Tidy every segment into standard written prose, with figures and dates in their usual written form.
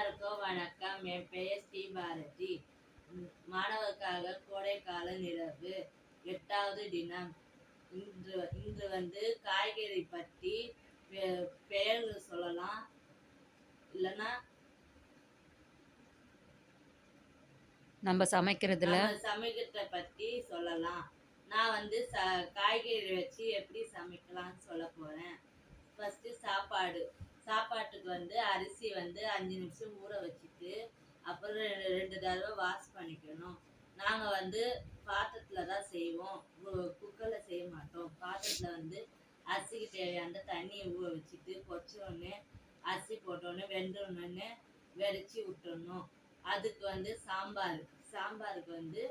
எல்லாருக்கும் வணக்கம். என் பெயர் ஸ்ரீபாரதி. மாணவருக்காக கோடைக்கால நிலவு 8வது தினம். இன்று காய்கறி பற்றி பெயர் சொல்லலாம், இல்லைன்னா நம்ம சமைக்கிறத பற்றி சொல்லலாம். நான் காய்கறி வச்சு எப்படி சமைக்கலாம்னு சொல்ல போறேன். ஃபர்ஸ்ட் சாப்பாட்டுக்கு அரிசி 5 நிமிஷம் ஊற வச்சுட்டு அப்புறம் 2 தடவை வாஷ் பண்ணிக்கணும். நாங்கள் பாத்திரத்துல தான் செய்வோம், குக்கர்ல செய்ய மாட்டோம். பாத்திரத்துல அரிசிக்கு தேவையான தண்ணியை ஊற வச்சுட்டு கொச்சோன்னு அரிசி போட்டோன்னு வெந்தோன்னு வெடிச்சு விட்டுடணும். அதுக்கு சாம்பாருக்கு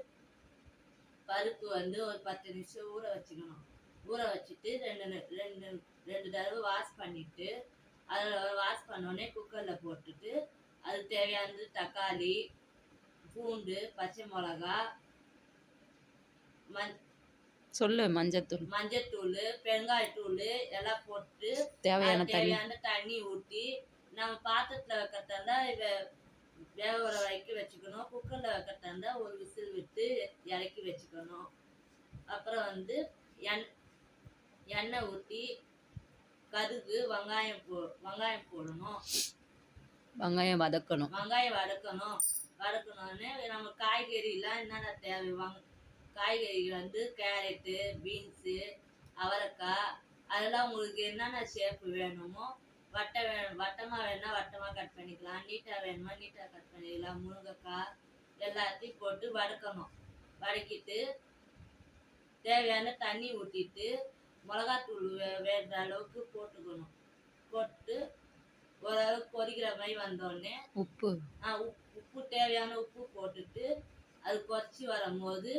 பருப்பு ஒரு 10 நிமிஷம் ஊற வச்சுக்கணும். ஊற வச்சுட்டு ரெண்டு தடவை வாஷ் பண்ணிட்டு அதில் வாஷ் பண்ணோடனே குக்கரில் போட்டுட்டு அதுக்கு தேவையானது தக்காளி, பூண்டு, பச்சை மிளகா, மஞ்சத்தூள், பெருங்காயத்தூள் எல்லாம் போட்டு தேவையான தண்ணி ஊற்றி நம்ம பாத்திரத்தில் வைக்கிறதா வேக வைக்க வச்சுக்கணும். குக்கரில் வைக்கிறதா ஒரு விசில் விட்டு இறக்கி வச்சுக்கணும். அப்புறம் எண்ணெய் ஊற்றி கடுகு, வெங்காயம் போடணும். வெங்காயம் வதக்கணும். வதக்கணும்னு நம்ம காய்கறிலாம் என்னென்ன தேவை, காய்கறி கேரட்டு, பீன்ஸு, அவரைக்காய், அதெல்லாம் உங்களுக்கு என்னென்ன ஷேப்பு வேணுமோ, வட்டமாக வேணும்னா வட்டமாக கட் பண்ணிக்கலாம், நீட்டாக வேணுமா நீட்டாக கட் பண்ணிக்கலாம். முருங்கைக்காய் எல்லாத்தையும் போட்டு வதக்கணும். வதக்கிட்டு தேவையான தண்ணி ஊற்றிட்டு மிளகாத்தூள் வேற அளவுக்கு போட்டுக்கணும். போட்டு ஓரளவுக்கு கொதிக்கிற மாதிரி வந்தோடனே உப்பு தேவையான உப்பு போட்டுட்டு அது கொதிச்சு வரும்போது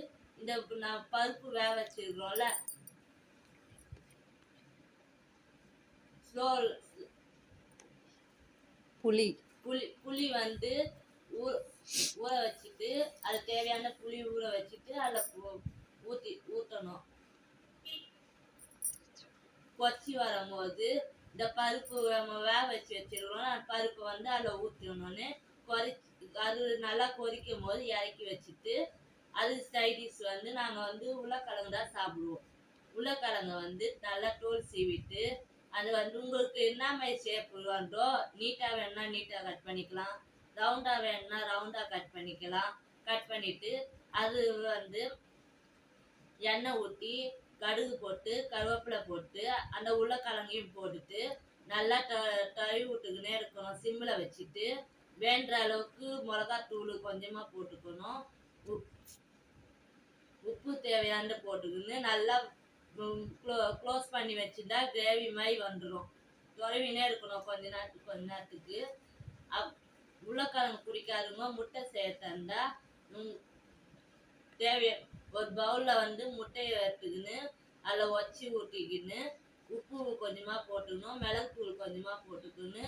நான் பருப்பு வேக வச்சிருக்கிறோம்ல, புளி ஊற வச்சுட்டு அது தேவையான புளி ஊற வச்சுட்டு அதில் ஊற்றணும். கொச்சி வரும்போது இந்த பருப்பு வேக வச்சு வச்சிருக்கோம், பருப்பு அதில் ஊற்றணும்னு அது நல்லா கொதிக்கும் போது இறக்கி வச்சுட்டு அது சைடிஷ் நாங்கள் உருளைக்கிழங்கு தான் சாப்பிடுவோம். உருளைக்கிழங்கு நல்லா தோல் சீவிட்டு அது உங்களுக்கு என்ன மாதிரி ஷேப் வேண்டோ, நீட்டாக வேணும்னா நீட்டாக கட் பண்ணிக்கலாம், ரவுண்டாக வேணும்னா ரவுண்டாக கட் பண்ணிக்கலாம். கட் பண்ணிட்டு அது எண்ணெய் ஊற்றி கடுகு போட்டு கருவேப்பிலை போட்டு அந்த உருளைக்கிழங்கையும் போட்டுட்டு நல்லா தழுவி விட்டுக்கினே இருக்கணும். சிம்மில் வச்சுட்டு வேண்டுற அளவுக்கு மிளகாத்தூள் கொஞ்சமாக போட்டுக்கணும். உப்பு தேவையான போட்டுக்கின்னு நல்லா க்ளோஸ் பண்ணி வச்சுட்டா கிரேவி மாதிரி வந்துடும். தொலைவினே இருக்கணும் கொஞ்ச நேரத்துக்கு. உருளைக்கிழங்கு பிடிக்காதவங்க முட்டை சேர்த்தா ஒரு பவுலில் முட்டையை எடுத்துக்கின்னு அதில் வச்சு ஊற்றிக்கின்னு உப்பு கொஞ்சமாக போட்டுக்கணும், மிளகுத்தூள் கொஞ்சமாக போட்டுக்கின்னு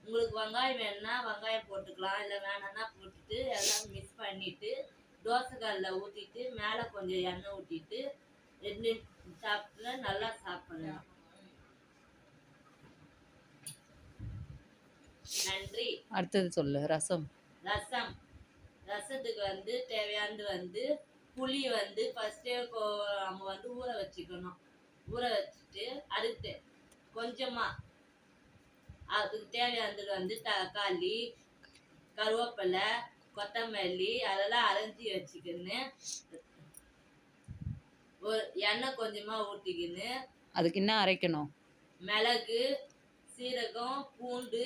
உங்களுக்கு வெங்காயம் வேணும்னா வெங்காயம் போட்டுக்கலாம், இல்லை வேணான்னா போட்டுட்டு எல்லாம் மிக்ஸ் பண்ணிவிட்டு தோசைக்கல்லில் ஊற்றிட்டு மேலே கொஞ்சம் எண்ணெய் ஊற்றிட்டு 2 சாப்பிட்டு நல்லா சாப்பிடலாம். நன்றி. அடுத்தது சொல்லு. ரசத்துக்கு தேவையானது புளி ஃபர்ஸ்டே நம்ம ஊற வச்சுக்கணும். ஊற வச்சுட்டு அதுக்கு கொஞ்சமா அதுக்கு தேவையானது தக்காளி, கருவேப்பிலை, கொத்தமல்லி அதெல்லாம் அரைஞ்சி வச்சுக்கின்னு எண்ணெய் கொஞ்சமா ஊற்றிக்கின்னு அதுக்கு என்ன அரைக்கணும், மிளகு, சீரகம், பூண்டு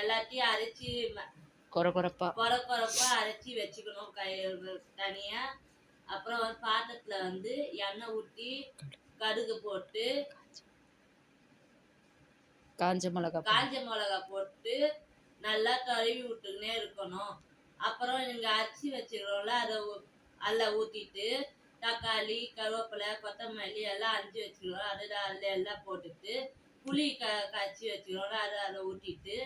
எல்லாத்தையும் அரைச்சி கொரகொரப்பா அரைச்சி வச்சுக்கணும் தனியா. அப்புறம் பாத்திரத்துல எண்ணெய் ஊற்றி கடுகு போட்டு காஞ்ச மிளகா போட்டு நல்லா கழுவி விட்டுக்கினே இருக்கணும். அப்புறம் நீங்க அரிசி வச்சுக்கிறோம்ல அதில் ஊற்றிட்டு தக்காளி, கருவேப்பிலை, கொத்தமல்லி எல்லாம் அரிஞ்சு வச்சுக்கிறோம் அதில் எல்லாம் போட்டுட்டு புளி கரைச்சி வச்சுக்கிறோம்ல அதில் ஊற்றிட்டு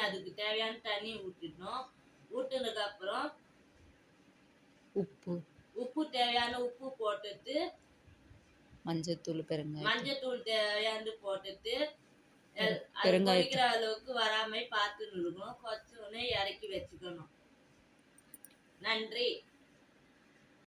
அதுக்கு தேவையான தண்ணி ஊற்றிடணும். ஊற்றினதுக்கு அப்புறம் உப்பு தேவையான உப்பு போட்டுட்டு மஞ்சத்தூள் தேவையானது போட்டுட்டு அது பெருங்காயத்தூள். கொதிக்கிற அளவுக்கு வராம பார்த்துன்னு இருக்கணும். கொதிச்ச உடனே இறக்கி வச்சுக்கணும். நன்றி.